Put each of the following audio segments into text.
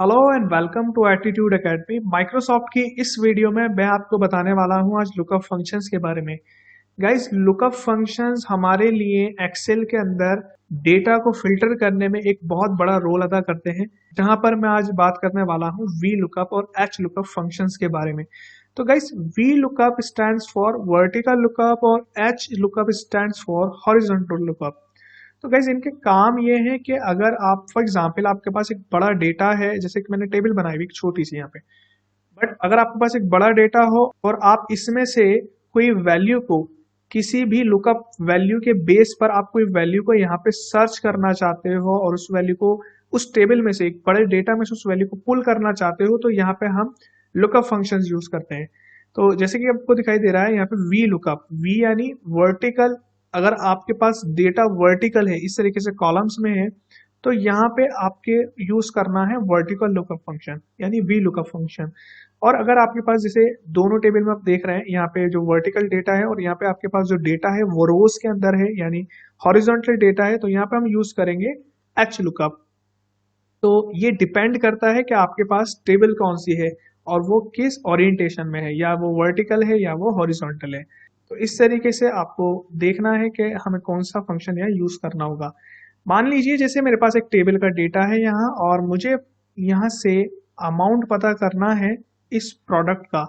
Hello and welcome to Attitude Academy. Microsoft की इस video में मैं आपको बताने वाला हूं आज लुकअप फंक्शंस के बारे में। गाइस, लुकअप फंक्शंस हमारे लिए एक्सेल के अंदर डेटा को फिल्टर करने में एक बहुत बड़ा रोल अदा करते हैं, जहां पर मैं आज बात करने वाला हूं वी लुकअप और एच लुकअप फंक्शंस के बारे में। तो guys, V lookup stands for vertical lookup और H lookup stands for horizontal lookup. तो गाइज इनके काम ये है कि अगर आप फॉर एग्जांपल आपके पास एक बड़ा डेटा है, जैसे कि मैंने टेबल बनाई हुई एक छोटी सी यहाँ पे, बट अगर आपके पास एक बड़ा डेटा हो और आप इसमें से कोई वैल्यू को किसी भी लुकअप वैल्यू के बेस पर आप कोई वैल्यू को यहाँ पे सर्च करना चाहते हो और उस वैल्यू को उस टेबल में से एक बड़े डेटा में से उस वैल्यू को पुल करना चाहते हो, तो यहाँ पे हम लुकअप फंक्शंस यूज करते हैं। तो जैसे कि आपको दिखाई दे रहा है यहाँ पे वी लुकअप, वी यानी वर्टिकल। अगर आपके पास डेटा वर्टिकल है, इस तरीके से कॉलम्स में है, तो यहाँ पे आपके यूज करना है वर्टिकल लुकअप फंक्शन यानी वी लुकअप फंक्शन। और अगर आपके पास जैसे दोनों टेबल में आप देख रहे हैं, यहाँ पे जो वर्टिकल डेटा है और यहाँ पे आपके पास जो डेटा है वो रोज के अंदर है यानी हॉरिजॉन्टल डेटा है, तो यहाँ पे हम यूज करेंगे एच लुकअप। तो ये डिपेंड करता है कि आपके पास टेबल कौन सी है और वो किस ओरिएंटेशन में है, या वो वर्टिकल है या वो हॉरिजॉन्टल है। तो इस तरीके से आपको देखना है कि हमें कौन सा फंक्शन यहाँ यूज करना होगा। मान लीजिए जैसे मेरे पास एक टेबल का डेटा है यहाँ, और मुझे यहाँ से अमाउंट पता करना है इस प्रोडक्ट का।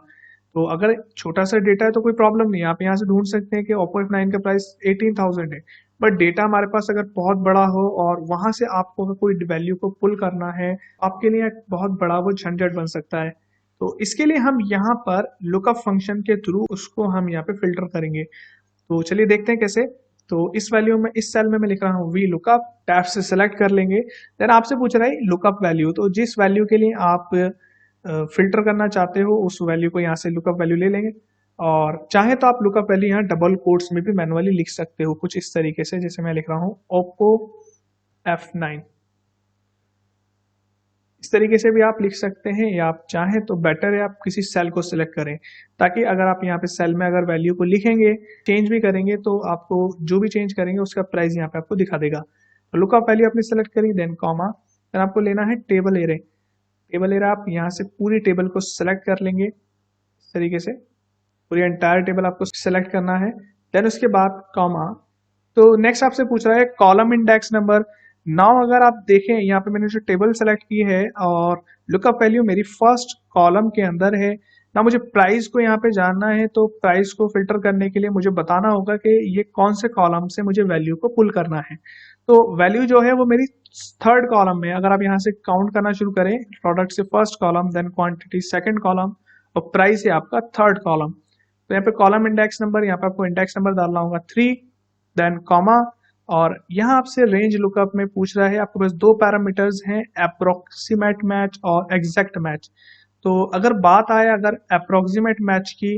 तो अगर छोटा सा डेटा है तो कोई प्रॉब्लम नहीं है, आप यहाँ से ढूंढ सकते हैं कि ओप्पो F9 का प्राइस 18,000 है। बट डेटा हमारे पास अगर बहुत बड़ा हो और वहां से आपको अगर कोई वैल्यू को पुल करना है, आपके लिए एक बहुत बड़ा वो झंझट बन सकता है। तो इसके लिए हम यहाँ पर लुकअप फंक्शन के थ्रू उसको हम यहाँ पे फिल्टर करेंगे। तो चलिए देखते हैं कैसे। तो इस वैल्यू में, इस सेल में मैं लिख रहा हूँ वी लुकअप, टैब से सिलेक्ट कर लेंगे। देन आपसे पूछ रहा है लुकअप वैल्यू, तो जिस वैल्यू के लिए आप फिल्टर करना चाहते हो उस वैल्यू को यहाँ से लुकअप वैल्यू ले लेंगे। और चाहे तो आप लुकअप वैल्यू यहाँ डबल कोट्स में भी मैनुअली लिख सकते हो, कुछ इस तरीके से, जैसे मैं लिख रहा हूँ ओप्पो F9। इस तरीके से भी आप लिख सकते हैं, या आप चाहें तो बेटर है आप किसी सेल को सिलेक्ट करें, ताकि अगर आप यहाँ पे सेल में अगर वैल्यू को लिखेंगे, चेंज भी करेंगे, तो आपको जो भी चेंज करेंगे उसका प्राइस यहाँ पे आपको दिखा देगा। तो लुकअप वैल्यू आपने सेलेक्ट करी, देन कॉमा, देन आपको लेना है टेबल एरे। टेबल एरे आप यहाँ से पूरी टेबल को सिलेक्ट कर लेंगे, इस तरीके से पूरी एंटायर टेबल आपको सिलेक्ट करना है। देन उसके बाद कॉमा। तो नेक्स्ट आपसे पूछ रहा है कॉलम इंडेक्स नंबर। नाउ अगर आप देखें यहाँ पे मैंने जो टेबल सेलेक्ट की है और लुकअप वैल्यू मेरी फर्स्ट कॉलम के अंदर है ना, मुझे प्राइस को यहाँ पे जानना है। तो प्राइस को फिल्टर करने के लिए मुझे बताना होगा कि ये कौन से कॉलम से मुझे वैल्यू को पुल करना है। तो वैल्यू जो है वो मेरी थर्ड कॉलम में है। अगर आप यहाँ से काउंट करना शुरू करें, प्रोडक्ट से first column, then quantity second column, और प्राइस है आपका थर्ड कॉलम। तो यहाँ पे कॉलम इंडेक्स नंबर, यहाँ पे आपको इंडेक्स नंबर डालना होगा 3, देन कॉमा। और यहाँ आपसे रेंज लुकअप में पूछ रहा है, आपके पास दो पैरामीटर्स हैं, अप्रोक्सीमेट मैच और एग्जैक्ट मैच। तो अगर बात आए अगर अप्रोक्सीमेट मैच की,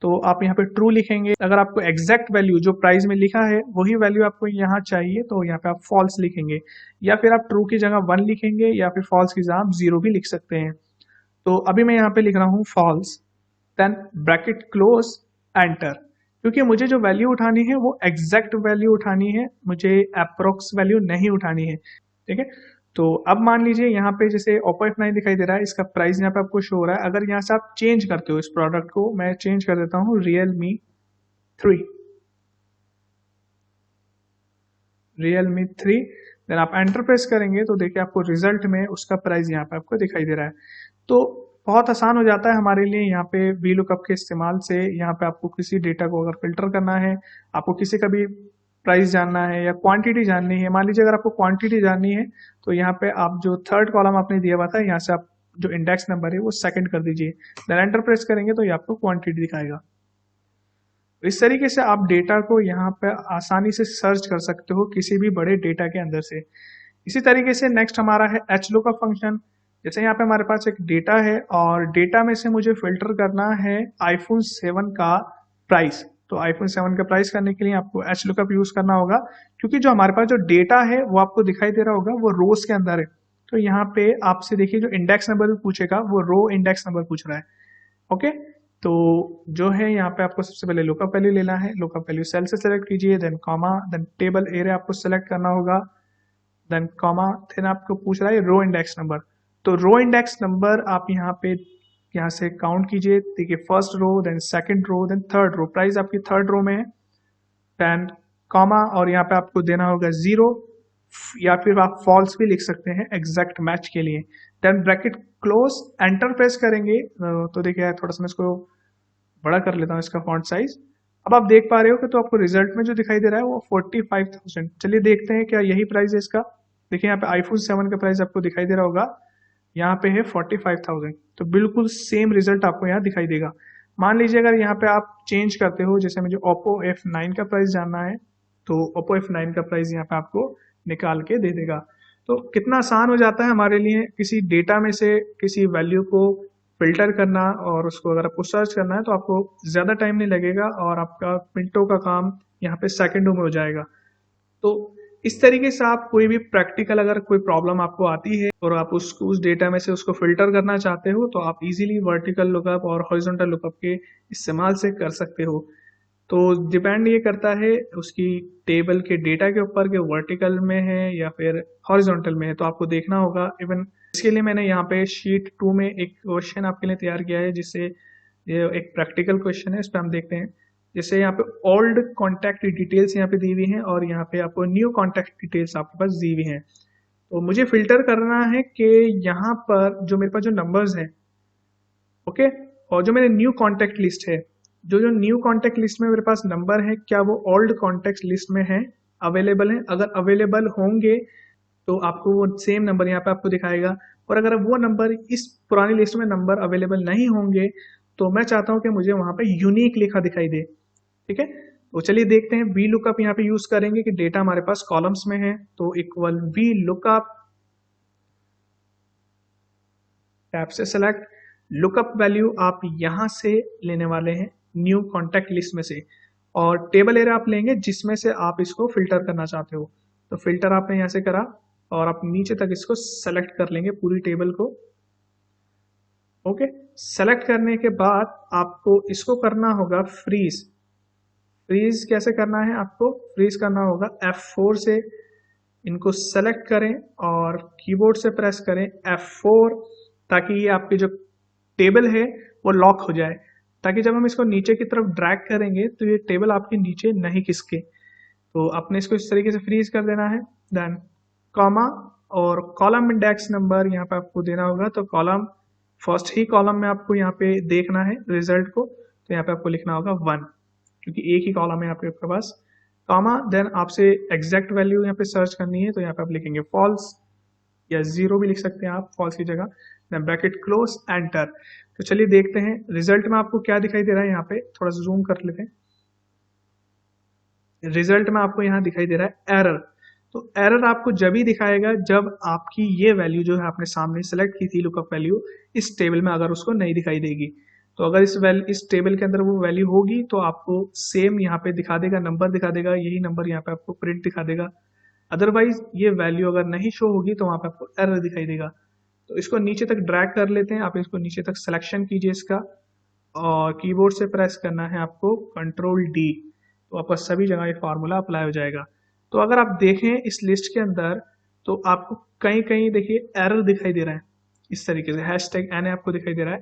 तो आप यहाँ पे ट्रू लिखेंगे। अगर आपको एग्जैक्ट वैल्यू जो प्राइस में लिखा है वही वैल्यू आपको यहाँ चाहिए, तो यहाँ पे आप फॉल्स लिखेंगे, या फिर आप ट्रू की जगह 1 लिखेंगे, या फिर फॉल्स की जगह आप 0 भी लिख सकते हैं। तो अभी मैं यहाँ पे लिख रहा हूँ false, then bracket close, enter. क्योंकि मुझे जो वैल्यू उठानी है वो एग्जैक्ट वैल्यू उठानी है, मुझे अप्रोक्स वैल्यू नहीं उठानी है। ठीक है। तो अब मान लीजिए यहाँ पे जैसे ओप्पो F9 दिखाई दे रहा है, इसका प्राइस यहाँ पे आपको शो हो रहा है। अगर यहाँ से आप चेंज करते हो इस प्रोडक्ट को, मैं चेंज कर देता हूँ Realme 3, Realme 3। देन आप एंटर प्रेस करेंगे तो देखिए आपको रिजल्ट में उसका प्राइस यहाँ पे आपको दिखाई दे रहा है। तो बहुत आसान हो जाता है हमारे लिए यहाँ पे वी लुकअप के इस्तेमाल से। यहाँ पे आपको किसी डेटा को अगर फिल्टर करना है, आपको किसी का भी प्राइस जानना है या क्वांटिटी जाननी है, मान लीजिए अगर आपको क्वांटिटी जाननी है, तो यहाँ पे आप जो थर्ड कॉलम आपने दिया हुआ था, यहाँ से आप जो इंडेक्स नंबर है वो सेकंड कर दीजिए, देन एंटर प्रेस करेंगे तो ये आपको क्वांटिटी दिखाएगा। तो इस तरीके से आप डेटा को यहाँ पे आसानी से सर्च कर सकते हो किसी भी बड़े डेटा के अंदर से। इसी तरीके से नेक्स्ट हमारा है एच लुकअप फंक्शन। जैसे यहाँ पे हमारे पास एक डेटा है और डेटा में से मुझे फिल्टर करना है आईफोन 7 का प्राइस। तो आईफोन 7 का प्राइस करने के लिए आपको एच लुकअप यूज करना होगा, क्योंकि जो हमारे पास जो डेटा है वो आपको दिखाई दे रहा होगा वो रोज के अंदर है। तो यहाँ पे आपसे देखिए जो इंडेक्स नंबर भी पूछेगा वो रो इंडेक्स नंबर पूछ रहा है। ओके। तो जो है यहाँ पे आपको सबसे पहले लुकअप वैल्यू लेना है। लुकअप वैल्यू सेल से सेलेक्ट कीजिए, then comma, then table area आपको सेलेक्ट करना होगा, देन कॉमा, देन आपको पूछ रहा है रो इंडेक्स नंबर। तो रो इंडेक्स नंबर आप यहाँ से काउंट कीजिए। देखिए first row, then second row, then third row. Price आपकी थर्ड रो में है। देन कॉमा और यहाँ पे आपको देना होगा 0 या फिर आप फॉल्स भी लिख सकते हैं एग्जैक्ट मैच के लिए। Then bracket close, enter press करेंगे तो देखिए थोड़ा सा मैं इसको बड़ा कर लेता हूँ इसका फॉन्ट साइज। अब आप देख पा रहे हो कि तो आपको रिजल्ट में जो दिखाई दे रहा है वो 45,000। चलिए देखते हैं क्या यही प्राइस है इसका। देखिए यहाँ पे आईफोन 7 का प्राइस आपको दिखाई दे रहा होगा, यहाँ पे है 45,000। तो बिल्कुल सेम रिजल्ट आपको यहाँ दिखाई देगा। मान लीजिए अगर यहाँ पे आप चेंज करते हो, जैसे मुझे ओप्पो F9 का प्राइस जानना है, तो ओप्पो F9 का प्राइस यहाँ पे आपको निकाल के दे देगा। तो कितना आसान हो जाता है हमारे लिए किसी डेटा में से किसी वैल्यू को फिल्टर करना, और उसको अगर आपको सर्च करना है तो आपको ज़्यादा टाइम नहीं लगेगा और आपका मिनटों का काम यहाँ पे सेकंडों में हो जाएगा। तो इस तरीके से आप कोई भी प्रैक्टिकल अगर कोई प्रॉब्लम आपको आती है और आप उसको उस डेटा में से उसको फिल्टर करना चाहते हो, तो आप इजीली वर्टिकल लुकअप और हॉरिजॉन्टल लुकअप के इस्तेमाल से कर सकते हो। तो डिपेंड ये करता है उसकी टेबल के डेटा के ऊपर कि वर्टिकल में है या फिर हॉरिजॉन्टल में है। तो आपको देखना होगा। इवन इसके लिए मैंने यहाँ पे शीट 2 में एक क्वेश्चन आपके लिए तैयार किया है, जिससे ये एक प्रैक्टिकल क्वेश्चन है। इस पर हम देखते हैं। जैसे यहाँ पे ओल्ड कॉन्टैक्ट डिटेल्स यहाँ पे दी हुई हैं और यहाँ पे आपको न्यू कॉन्टैक्ट डिटेल्स आपके पास दी हुई हैं। तो मुझे फिल्टर करना है कि यहाँ पर जो मेरे पास जो नंबर्स हैं, ओके, और जो मेरे न्यू कॉन्टैक्ट लिस्ट है, जो जो न्यू कॉन्टैक्ट लिस्ट में मेरे पास नंबर है, क्या वो ओल्ड कॉन्टैक्ट लिस्ट में है, अवेलेबल है? अगर अवेलेबल होंगे तो आपको वो सेम नंबर यहाँ पे आपको दिखाएगा। और अगर वो नंबर इस पुरानी लिस्ट में नंबर अवेलेबल नहीं होंगे, तो मैं चाहता हूँ कि मुझे वहां पे यूनिक लिखा दिखाई दे। ठीक है, तो चलिए देखते हैं। वी लुकअप यहाँ पे यूज करेंगे कि डेटा हमारे पास कॉलम्स में है, तो इक्वल वी लुकअप, टैब से सेलेक्ट लुकअप वैल्यू आप यहां से लेने वाले हैं न्यू कॉन्टैक्ट लिस्ट में से, और टेबल एरिया आप लेंगे जिसमें से आप इसको फिल्टर करना चाहते हो। तो फिल्टर आपने यहाँ से करा और आप नीचे तक इसको सेलेक्ट कर लेंगे पूरी टेबल को। ओके, सेलेक्ट करने के बाद आपको इसको करना होगा फ्रीज। फ्रीज कैसे करना है? आपको फ्रीज करना होगा F4 से। इनको सेलेक्ट करें और कीबोर्ड से प्रेस करें F4, ताकि ये आपकी जो टेबल है वो लॉक हो जाए, ताकि जब हम इसको नीचे की तरफ ड्रैग करेंगे तो ये टेबल आपके नीचे नहीं खिसके। तो आपने इसको इस तरीके से फ्रीज कर देना है। देन कॉमा और कॉलम इंडेक्स नंबर यहाँ पे आपको देना होगा। तो कॉलम फर्स्ट ही कॉलम में आपको यहाँ पे देखना है रिजल्ट को, तो यहाँ पे आपको लिखना होगा 1, क्योंकि एक ही कॉलम है आपके पास। कॉमा, देन आपसे एग्जैक्ट वैल्यू यहाँ पे सर्च करनी है, तो यहाँ पे आप लिखेंगे फॉल्स या 0 भी लिख सकते हैं आप फॉल्स की जगह। Then bracket close, enter. तो चलिए देखते हैं रिजल्ट में आपको क्या दिखाई दे रहा है। यहाँ पे थोड़ा सा जूम कर लेते हैं। रिजल्ट में आपको यहाँ दिखाई दे रहा है एरर। तो एरर आपको जब ही दिखाएगा जब आपकी ये वैल्यू जो है आपने सामने सेलेक्ट की थी लुकअप वैल्यू, इस टेबल में अगर उसको नहीं दिखाई देगी। तो अगर इस टेबल के अंदर वो वैल्यू होगी तो आपको सेम यहाँ पे दिखा देगा, नंबर दिखा देगा, यही नंबर यहाँ पे आपको प्रिंट दिखा देगा। अदरवाइज ये वैल्यू अगर नहीं शो होगी तो वहां पे आपको एरर दिखाई देगा। तो इसको नीचे तक ड्रैग कर लेते हैं। आप इसको नीचे तक सिलेक्शन कीजिए इसका, और कीबोर्ड से प्रेस करना है आपको Ctrl+D, तो आपका सभी जगह ये फार्मूला अप्लाई हो जाएगा। तो अगर आप देखें इस लिस्ट के अंदर, तो आपको कहीं कहीं देखिए एरर दिखाई दे रहा है इस तरीके से, #n आपको दिखाई दे रहा है।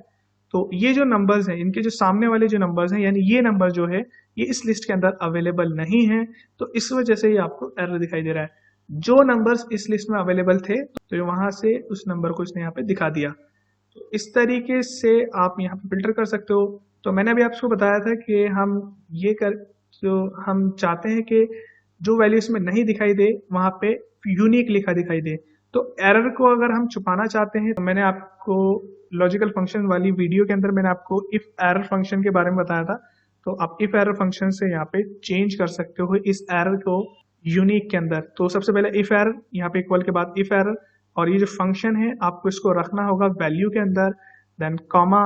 तो ये जो नंबर्स हैं, इनके जो सामने वाले जो नंबर्स हैं, यानी ये नंबर जो है ये इस लिस्ट के अंदर अवेलेबल नहीं है, तो इस वजह से ये आपको एरर दिखाई दे रहा है। जो नंबर्स इस लिस्ट में अवेलेबल थे तो वहां से उस नंबर को इसने यहाँ पे दिखा दिया। तो इस तरीके से आप यहाँ पे फिल्टर कर सकते हो। तो मैंने अभी आपको बताया था कि हम चाहते हैं कि जो वैल्यू इसमें नहीं दिखाई दे वहां पे यूनिक लिखा दिखाई दे। तो एरर को अगर हम छुपाना चाहते हैं, तो मैंने आपको लॉजिकल फंक्शन वाली वीडियो के अंदर मैंने आपको इफ एरर फंक्शन के बारे में बताया था। तो आप इफ एरर फंक्शन से यहाँ पे चेंज कर सकते हो इस एरर को यूनिक के अंदर। तो सबसे पहले इफ एरर, यहाँ पे इक्वल के बाद इफ एरर, और ये जो फंक्शन है आपको इसको रखना होगा वैल्यू के अंदर, देन कॉमा,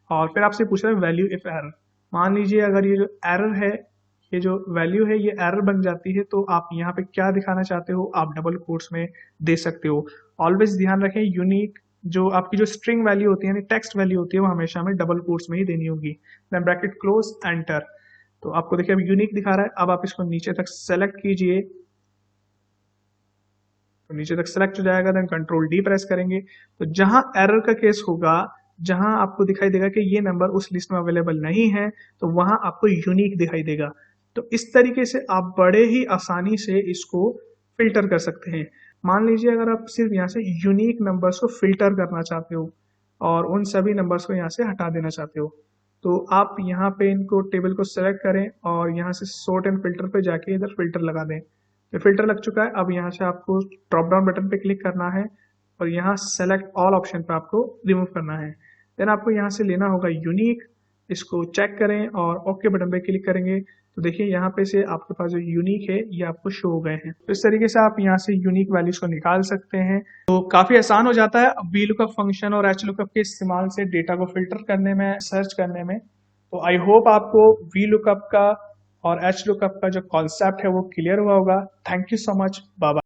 और फिर आपसे पूछ रहा है वैल्यू इफ एरर। मान लीजिए अगर ये जो एरर है, ये जो वैल्यू है ये एरर बन जाती है, तो आप यहाँ पे क्या दिखाना चाहते हो आप डबल कोट्स में दे सकते हो। ऑलवेज ध्यान रखें यूनिक जो आपकी जो स्ट्रिंग वैल्यू होती है यानी टेक्स्ट वैल्यू होती है वो हमेशा हमें डबल कोट्स में ही देनी होगी। Then bracket close, enter. तो आपको देखिए अब यूनिक दिखा रहा है। अब आप इसको नीचे तक सेलेक्ट कीजिए। तो नीचे तक सेलेक्ट हो जाएगा, देन कंट्रोल डी प्रेस करेंगे तो जहां एरर का केस होगा, जहां आपको दिखाई देगा कि ये नंबर उस लिस्ट में अवेलेबल नहीं है, तो वहां आपको यूनिक दिखाई देगा। तो इस तरीके से आप बड़े ही आसानी से इसको फिल्टर कर सकते हैं। मान लीजिए अगर आप सिर्फ यहाँ से यूनिक नंबर्स को फिल्टर करना चाहते हो और उन सभी नंबर्स को यहाँ से हटा देना चाहते हो, तो आप यहाँ पे इनको टेबल को सेलेक्ट करें और यहाँ से सॉर्ट एंड फिल्टर पे जाके इधर फिल्टर लगा दें। तो फिल्टर लग चुका है। अब यहाँ से आपको ड्रॉप डाउन बटन पे क्लिक करना है और यहाँ सेलेक्ट ऑल ऑप्शन पे आपको रिमूव करना है। देन आपको यहाँ से लेना होगा यूनिक, इसको चेक करें और ओके बटन पे क्लिक करेंगे तो देखिए यहाँ पे से आपके पास जो यूनिक है ये आपको शो हो गए हैं। तो इस तरीके से आप यहाँ से यूनिक वैल्यूज को निकाल सकते हैं। तो काफी आसान हो जाता है वी लुकअप फंक्शन और एच लुकअप के इस्तेमाल से डेटा को फिल्टर करने में, सर्च करने में। तो आई होप आपको वी लुकअप का और एच लुकअप का जो कॉन्सेप्ट है वो क्लियर हुआ होगा। Thank you so much, bye bye.